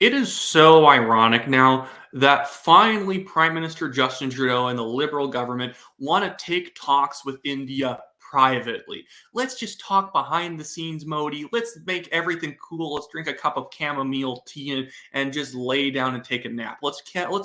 It is so ironic now that finally Prime Minister Justin Trudeau and the Liberal government want to take talks with India privately. Let's just talk behind the scenes, Modi. Let's make everything cool. Let's drink a cup of chamomile tea and just lay down and take a nap. Let's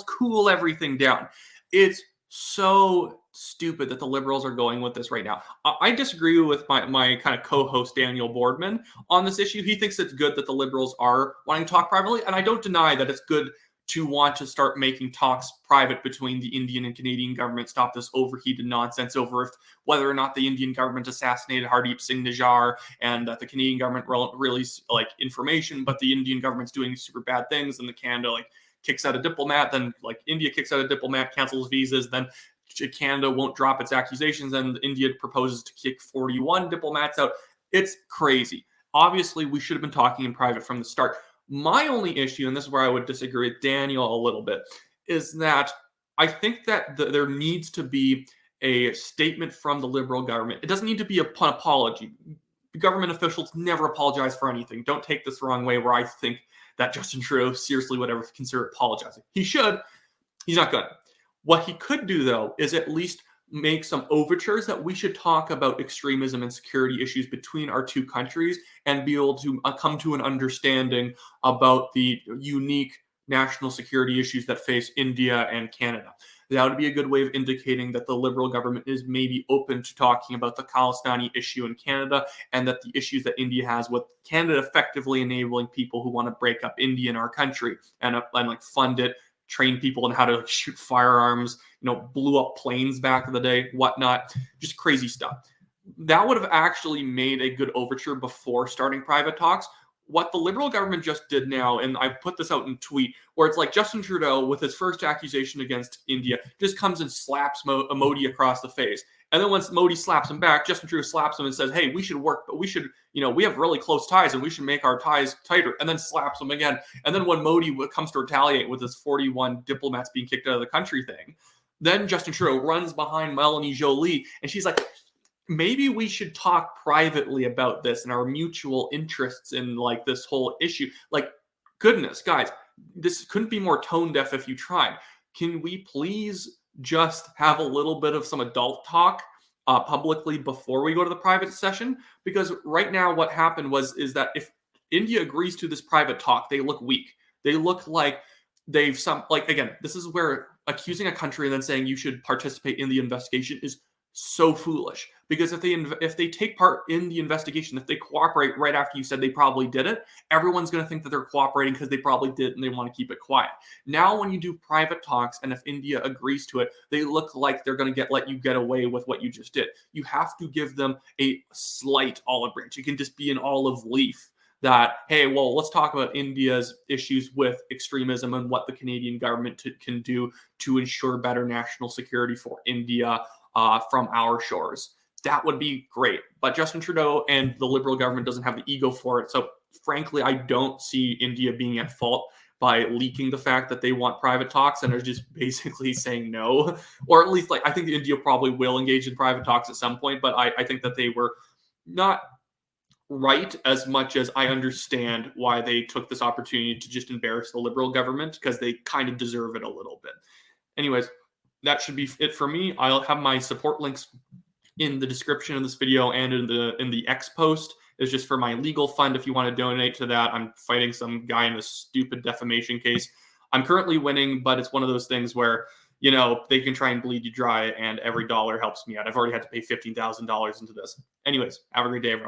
cool everything down. It's so stupid that the Liberals are going with this right now. I disagree with my kind of co-host Daniel Boardman on this issue. He thinks it's good that the Liberals are wanting to talk privately, and I don't deny that it's good to want to start making talks private between the Indian and Canadian government, stop this overheated nonsense over whether or not the Indian government assassinated Hardeep Singh Nijjar, and that the Canadian government released like information, but the Indian government's doing super bad things, and the Canada kicks out a diplomat, then India kicks out a diplomat, cancels visas, then Canada won't drop its accusations, and India proposes to kick 41 diplomats out. It's crazy. Obviously, we should have been talking in private from the start. My only issue, and this is where I would disagree with Daniel a little bit, is that I think that there needs to be a statement from the Liberal government. It doesn't need to be an apology. Government officials never apologize for anything. Don't take this the wrong way where I think that Justin Trudeau seriously would ever consider apologizing. He should. He's not going to. What he could do, though, is at least make some overtures that we should talk about extremism and security issues between our two countries and be able to come to an understanding about the unique national security issues that face India and Canada. That would be a good way of indicating that the Liberal government is maybe open to talking about the Khalistani issue in Canada, and that the issues that India has with Canada effectively enabling people who want to break up India in our country and fund it, train people on how to shoot firearms, blew up planes back in the day, whatnot, just crazy stuff. That would have actually made a good overture before starting private talks. What the Liberal government just did now, and I put this out in a tweet, where it's like Justin Trudeau, with his first accusation against India, just comes and slaps Modi across the face. And then once Modi slaps him back, Justin Trudeau slaps him and says, hey, we should work, but we should, we have really close ties and we should make our ties tighter, and then slaps him again. And then when Modi comes to retaliate with his 41 diplomats being kicked out of the country thing, then Justin Trudeau runs behind Melanie Joly, and she's like, maybe we should talk privately about this and our mutual interests in this whole issue. Goodness, guys, this couldn't be more tone deaf if you tried. Can we please just have a little bit of some adult talk publicly before we go to the private session? Because right now what happened is that if India agrees to this private talk, they look weak. They look like again, this is where accusing a country and then saying you should participate in the investigation is so foolish. Because if they take part in the investigation, if they cooperate right after you said they probably did it, everyone's going to think that they're cooperating because they probably did and they want to keep it quiet. Now, when you do private talks, and if India agrees to it, they look like they're going to let you get away with what you just did. You have to give them a slight olive branch. It can just be an olive leaf that, hey, well, let's talk about India's issues with extremism and what the Canadian government can do to ensure better national security for India from our shores. That would be great. But Justin Trudeau and the Liberal government doesn't have the ego for it. So frankly, I don't see India being at fault by leaking the fact that they want private talks and are just basically saying no. Or at least I think India probably will engage in private talks at some point, but I think that they were not right as much as I understand why they took this opportunity to just embarrass the Liberal government, because they kind of deserve it a little bit. Anyways, that should be it for me. I'll have my support links in the description of this video and in the X post. It's just for my legal fund if you want to donate to that. I'm fighting some guy in a stupid defamation case. I'm currently winning, but it's one of those things where, they can try and bleed you dry, and every dollar helps me out. I've already had to pay $15,000 into this. Anyways, have a great day, everyone.